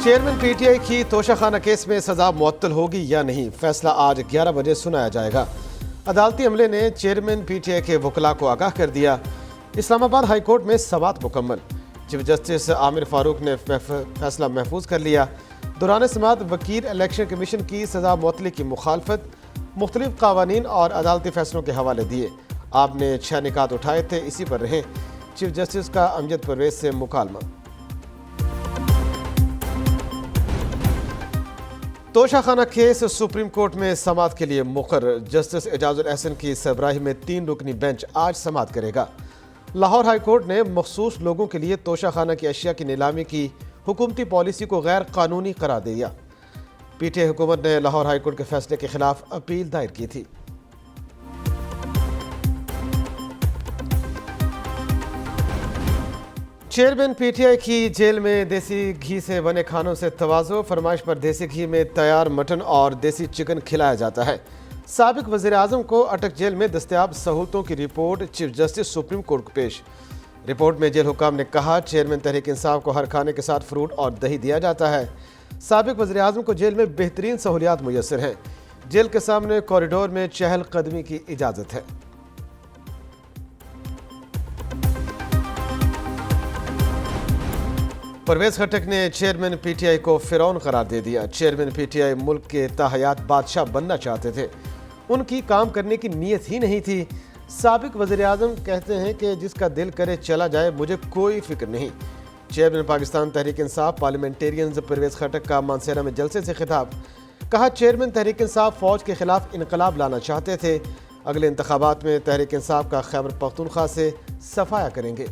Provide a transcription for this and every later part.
Chairman P T I کی توشہ خانہ case میں سزا معطل ہوگی یا نہیں، فیصلہ آج 11 بجے سنایا جائے گا۔ عدالتی عملے نے چیئرمین پی ٹی آئی کے وکلاء کو آگاہ کر دیا۔ اسلام آباد ہائی کورٹ میں سماعت مکمل، چیف جسٹس عامر فاروق نے فیصلہ محفوظ کر لیا۔ دوران سماعت وکیل الیکشن کمیشن کی سزا معطلی کی مخالفت، مختلف قوانین اور عدالتی فیصلوں کے حوالے دیے۔ آپ نے 6 نکات اٹھائے تھے، اسی پر رہیں۔ چیف جسٹس کا امجد پرویز سے مکالمہ۔ توشہ خانہ کیس سپریم کورٹ میں سماعت کے لیے مقرر۔ جسٹس اعجاز الاحسن کی سربراہی میں 3 رکنی بینچ آج سماعت کرے گا۔ لاہور ہائی کورٹ نے مخصوص لوگوں کے لیے توشہ خانہ کی اشیاء کی نیلامی کی حکومتی پالیسی کو غیر قانونی قرار دے دیا۔ پی ٹی آئی حکومت نے لاہور ہائی کورٹ کے فیصلے کے خلاف اپیل دائر کی تھی۔ چیئرمین پی ٹی آئی کی جیل میں دیسی گھی سے بنے کھانوں سے تواضع، فرمائش پر دیسی گھی میں تیار مٹن اور دیسی چکن کھلایا جاتا ہے۔ سابق وزیر اعظم کو اٹک جیل میں دستیاب سہولتوں کی report chief justice supreme court کو پیش۔ رپورٹ میں جیل حکام نے کہا، چیئرمین تحریک انصاف کو ہر کھانے کے ساتھ فروٹ اور دہی دیا جاتا ہے۔ سابق وزیر اعظم کو جیل میں بہترین سہولیات میسر ہیں۔ جیل کے سامنے کوریڈور میں چہل قدمی کی اجازت ہے۔ پرویز خٹک نے چیئرمین پی ٹی آئی کو فرعون قرار دے دیا۔ چیئرمین پی ٹی آئی ملک کے تاحیات بادشاہ بننا چاہتے تھے، ان کی کام کرنے کی نیت ہی نہیں تھی۔ سابق وزیر اعظم کہتے ہیں کہ جس کا دل کرے چلا جائے، مجھے کوئی فکر نہیں۔ چیئرمین پاکستان تحریک انصاف پارلیمنٹیرینز پرویز خٹک کا مانسہرہ میں جلسے سے خطاب، کہا چیئرمین تحریک انصاف فوج کے خلاف انقلاب لانا چاہتے تھے، اگلے انتخابات میں تحریک انصاف کا خیبر پختونخوا سے صفایا کریں گے۔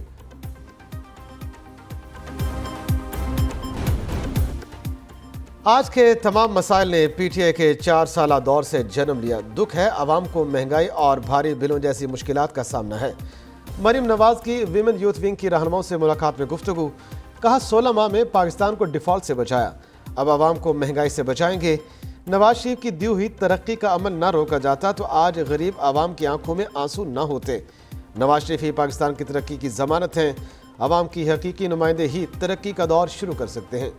آج کے تمام مسائل نے پی ٹی آئی کے 4 سالہ دور سے جنم لیا۔ دکھ ہے عوام کو مہنگائی اور بھاری بلوں جیسی مشکلات کا سامنا ہے۔ مریم نواز کی ویمن یوتھ ونگ کی رہنماؤں سے ملاقات میں گفتگو، کہا 16 ماہ میں پاکستان کو ڈیفالٹ سے بچایا، اب عوام کو مہنگائی سے بچائیں گے۔ نواز شریف کی دی ہوئی ترقی کا عمل نہ روکا جاتا تو آج غریب عوام کی آنکھوں میں آنسو نہ ہوتے۔ نواز شریف ہی پاکستان کی ترقی کی ضمانت ہیں، عوام کی حقیقی نمائندے ہی ترقی کا دور شروع کر سکتے ہیں۔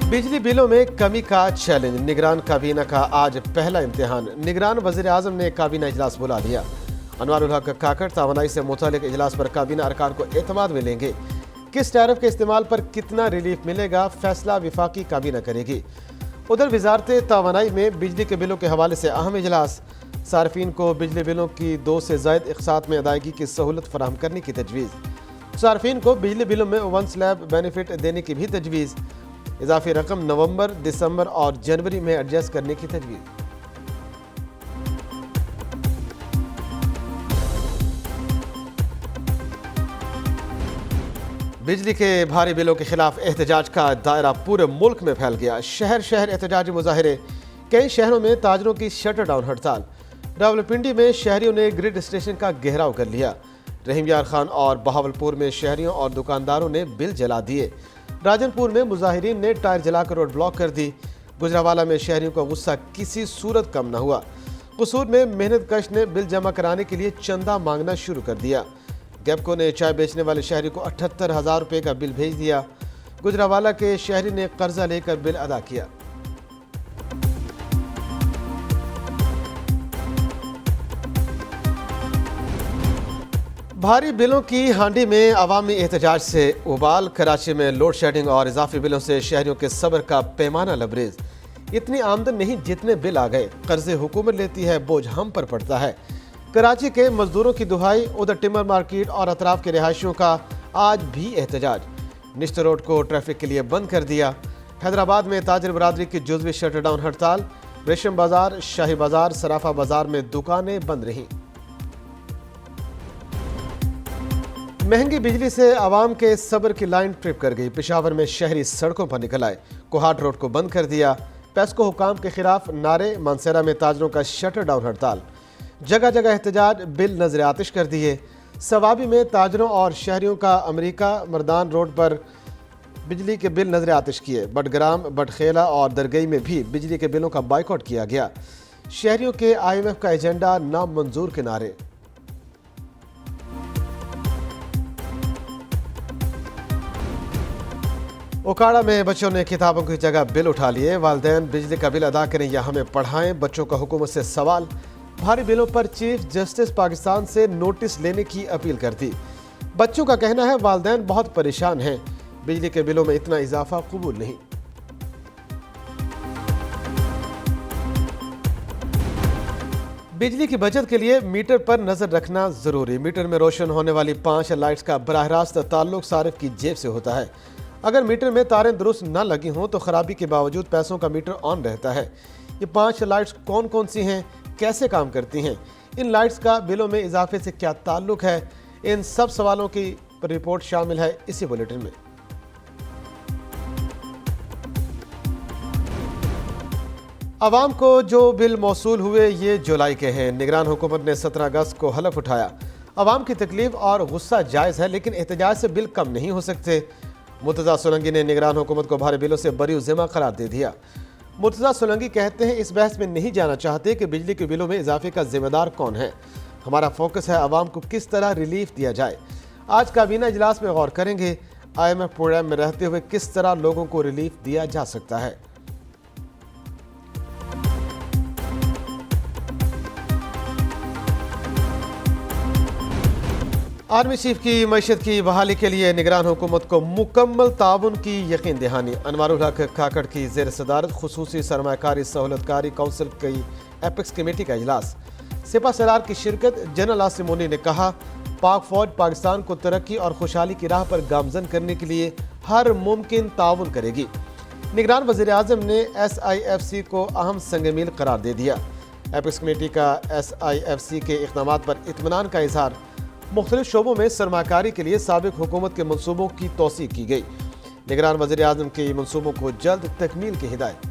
بجلی بلوں میں کمی کا چیلنج، نگران کابینہ کا آج پہلا امتحان۔ نگران وزیر اعظم نے کابینہ اجلاس بلا لیا۔ انوار الحق کاکڑ توانائی سے متعلق اجلاس پر کابینہ ارکان کو اعتماد میں لیں گے۔ کس ٹیرف کے استعمال پر کتنا ریلیف ملے گا، فیصلہ وفاقی کابینہ کرے گی۔ ادھر وزارت توانائی میں بجلی کے بلوں کے حوالے سے اہم اجلاس، صارفین کو بجلی بلوں کی 2 سے زائد اقساط میں ادائیگی کی سہولت فراہم کرنے کی تجویز۔ صارفین کو بجلی بلوں میں 1 سلیب بینیفٹ دینے کی بھی تجویز۔ اضافی رقم نومبر، دسمبر اور جنوری میں ایڈجسٹ کرنے کی تجویز۔ بجلی کے بھاری بلوں کے خلاف احتجاج کا دائرہ پورے ملک میں پھیل گیا۔ شہر شہر احتجاجی مظاہرے، کئی شہروں میں تاجروں کی شٹر ڈاؤن ہڑتال۔ راولپنڈی میں شہریوں نے گریڈ اسٹیشن کا گھیراؤ کر لیا۔ رحیم یار خان اور بہاولپور میں شہریوں اور دکانداروں نے بل جلا دیے۔ راجن پور میں مظاہرین نے ٹائر جلا کر روڈ بلاک کر دی۔ گجرانوالہ میں شہریوں کا غصہ کسی صورت کم نہ ہوا۔ قصور میں محنت کش نے بل جمع کرانے کے لیے چندہ مانگنا شروع کر دیا۔ گیپکو نے چائے بیچنے والے شہری کو 78,000 روپے کا بل بھیج دیا۔ گجرانوالہ کے شہری نے قرضہ لے کر بل ادا کیا۔ بھاری بلوں کی ہانڈی میں عوامی احتجاج سے ابال، کراچی میں لوڈ شیڈنگ اور اضافی بلوں سے شہریوں کے صبر کا پیمانہ لبریز۔ اتنی آمدن نہیں جتنے بل آ گئے، قرضے حکومت لیتی ہے، بوجھ ہم پر پڑتا ہے۔ کراچی کے مزدوروں کی دہائی، ادھر ٹمر مارکیٹ اور اطراف کے رہائشیوں کا آج بھی احتجاج۔ نشتر روڈ کو ٹریفک کے لیے بند کر دیا۔ حیدرآباد میں تاجر برادری کی جزوی شٹر ڈاؤن ہڑتال، ریشم بازار، شاہی بازار، صرافہ بازار میں دکانیں بند رہیں۔ مہنگی بجلی سے عوام کے صبر کی لائن ٹرپ کر گئی۔ پشاور میں شہری سڑکوں پر نکل آئے، کوہاٹ روڈ کو بند کر دیا۔ پیسکو حکام کے خلاف نعرے، مانسہرہ میں تاجروں کا شٹر ڈاؤن ہڑتال، جگہ جگہ احتجاج، بل نظر آتش کر دیے۔ سوابی میں تاجروں اور شہریوں کا امریکہ مردان روڈ پر بجلی کے بل نظر آتش کیے۔ بٹگرام، بٹخیلہ اور درگئی میں بھی بجلی کے بلوں کا بائیکاٹ کیا گیا۔ شہریوں کے IMF کا ایجنڈا نامنظور کے نعرے۔ اوکاڑا میں بچوں نے کتابوں کی جگہ بل اٹھا لیے، والدین بجلی کا بل ادا کریں یا ہمیں پڑھائیں، بچوں کا حکومت سے سوال۔ بھاری بلوں پر چیف جسٹس پاکستان سے نوٹس لینے کی اپیل کر دی۔ بچوں کا کہنا ہے والدین بہت پریشان ہیں، بجلی کے بلوں میں اتنا اضافہ قبول نہیں۔ بجلی کی بچت کے لیے میٹر پر نظر رکھنا ضروری۔ میٹر میں روشن ہونے والی 5 لائٹس کا براہ راست تعلق صارف کی جیب سے ہوتا ہے۔ اگر میٹر میں تاریں درست نہ لگی ہوں تو خرابی کے باوجود پیسوں کا میٹر آن رہتا ہے۔ یہ 5 لائٹس کون کون سی ہیں، کیسے کام کرتی ہیں، ان لائٹس کا بلوں میں اضافے سے کیا تعلق ہے، ان سب سوالوں کی رپورٹ شامل ہے اسی بلیٹن میں۔ عوام کو جو بل موصول ہوئے یہ جولائی کے ہیں۔ نگران حکومت نے 17 اگست کو حلف اٹھایا، عوام کی تکلیف اور غصہ جائز ہے لیکن احتجاج سے بل کم نہیں ہو سکتے۔ مرتضیٰ سولنگی نے نگران حکومت کو بھاری بلوں سے بری ذمہ قرار دے دیا۔ مرتضیٰ سولنگی کہتے ہیں اس بحث میں نہیں جانا چاہتے کہ بجلی کے بلوں میں اضافے کا ذمہ دار کون ہے، ہمارا فوکس ہے عوام کو کس طرح ریلیف دیا جائے۔ آج کابینہ اجلاس میں غور کریں گے IMF پروگرام میں رہتے ہوئے کس طرح لوگوں کو ریلیف دیا جا سکتا ہے۔ آرمی چیف کی معیشت کی بحالی کے لیے نگران حکومت کو مکمل تعاون کی یقین دہانی۔ انوار الحق کھاکڑ کی زیر صدارت خصوصی سرمایہ کاری سہولت کاری کونسل کی ایپیکس کمیٹی کا اجلاس، سپہ سالار کی شرکت۔ جنرل آصم مونی نے کہا پاک فوج پاکستان کو ترقی اور خوشحالی کی راہ پر گامزن کرنے کے لیے ہر ممکن تعاون کرے گی۔ نگران وزیر اعظم نے SIFC کو اہم سنگ میل قرار دے دیا۔ ایپیکس کمیٹی کا SIFC کے اقدامات پر اطمینان کا اظہار۔ مختلف شعبوں میں سرمایہ کاری کے لیے سابق حکومت کے منصوبوں کی توثیق کی گئی۔ نگران وزیر اعظم کے منصوبوں کو جلد تکمیل کی ہدایت۔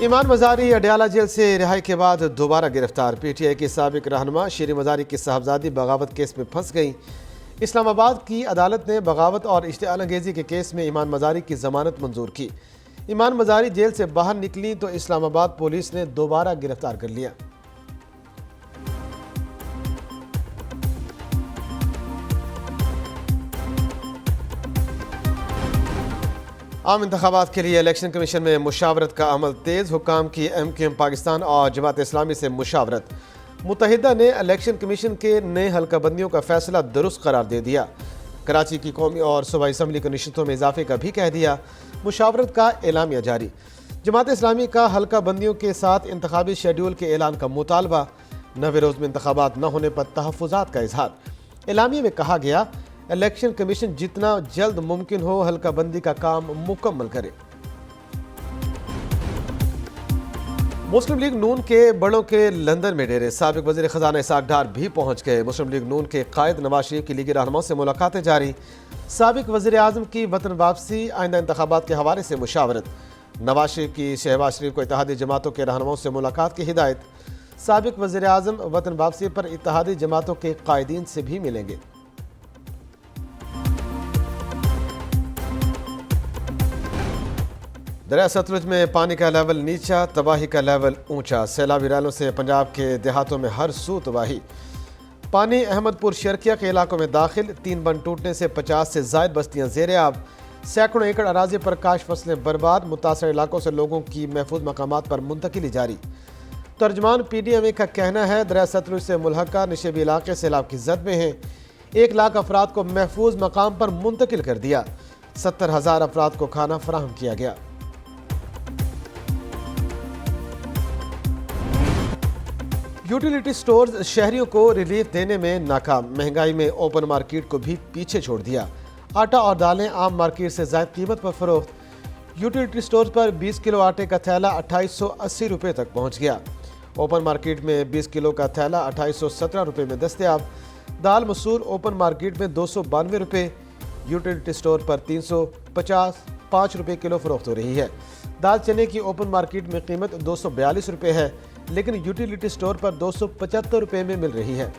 ایمان مزاری اڈیالہ جیل سے رہائی کے بعد دوبارہ گرفتار۔ PTI کی سابق رہنما شیریں مزاری کی صاحبزادی بغاوت کیس میں پھنس گئی۔ اسلام آباد کی عدالت نے بغاوت اور اشتعال انگیزی کے کیس میں ایمان مزاری کی ضمانت منظور کی۔ ایمان مزاری جیل سے باہر نکلی تو اسلام آباد پولیس نے دوبارہ گرفتار کر لیا۔ عام انتخابات کے لیے الیکشن کمیشن میں مشاورت کا عمل تیز۔ حکام کی MQM پاکستان اور جماعت اسلامی سے مشاورت۔ متحدہ نے الیکشن کمیشن کے نئے حلقہ بندیوں کا فیصلہ درست قرار دے دیا۔ کراچی کی قومی اور صوبائی اسمبلی کی نشستوں میں اضافے کا بھی کہہ دیا۔ مشاورت کا اعلامیہ جاری۔ جماعت اسلامی کا حلقہ بندیوں کے ساتھ انتخابی شیڈول کے اعلان کا مطالبہ۔ 90 روز میں انتخابات نہ ہونے پر تحفظات کا اظہار۔ اعلامیے میں کہا گیا الیکشن کمیشن جتنا جلد ممکن ہو حلقہ بندی کا کام مکمل کرے۔ مسلم لیگ نون کے بڑوں کے لندن میں ڈیرے۔ سابق وزیر خزانہ اسحاق ڈار بھی پہنچ گئے۔ مسلم لیگ نون کے قائد نواز شریف کی لیگی رہنماؤں سے ملاقاتیں جاری۔ سابق وزیر اعظم کی وطن واپسی، آئندہ انتخابات کے حوالے سے مشاورت۔ نواز شریف کی شہباز شریف کو اتحادی جماعتوں کے رہنماؤں سے ملاقات کی ہدایت۔ سابق وزیر اعظم وطن واپسی پر اتحادی جماعتوں کے قائدین سے بھی ملیں گے۔ دریا ستلج میں پانی کا لیول نیچا، تباہی کا لیول اونچا۔ سیلابی ریلوں سے پنجاب کے دیہاتوں میں ہر سو تباہی۔ پانی احمد پور شرکیہ کے علاقوں میں داخل، 3 بند ٹوٹنے سے 50 سے زائد بستیاں زیر آب۔ سینکڑوں ایکڑ اراضی پر کاشت فصلیں برباد۔ متاثرہ علاقوں سے لوگوں کی محفوظ مقامات پر منتقلی جاری۔ ترجمان PDMA کا کہنا ہے دریا ستلج سے ملحقہ نشیبی علاقے سیلاب کی زد میں ہیں۔ 1 لاکھ افراد کو محفوظ مقام پر منتقل کر دیا۔ 70,000 افراد کو کھانا فراہم کیا گیا۔ یوٹیلیٹی سٹورز شہریوں کو ریلیف دینے میں ناکام۔ مہنگائی میں اوپن مارکیٹ کو بھی پیچھے چھوڑ دیا۔ آٹا اور دالیں عام مارکیٹ سے زائد قیمت پر فروخت۔ یوٹیلیٹی سٹورز پر 20 کلو آٹے کا تھیلا 2880 روپے تک پہنچ گیا۔ اوپن مارکیٹ میں 20 کلو کا تھیلا 2817 روپے میں دستیاب۔ دال مسور اوپن مارکیٹ میں 292 روپے، یوٹیلیٹی سٹور پر 355 روپے کلو فروخت ہو رہی ہے۔ دال چنے کی اوپن مارکیٹ میں قیمت 242 روپے ہے، لیکن یوٹیلیٹی سٹور پر 275 روپے میں مل رہی ہے۔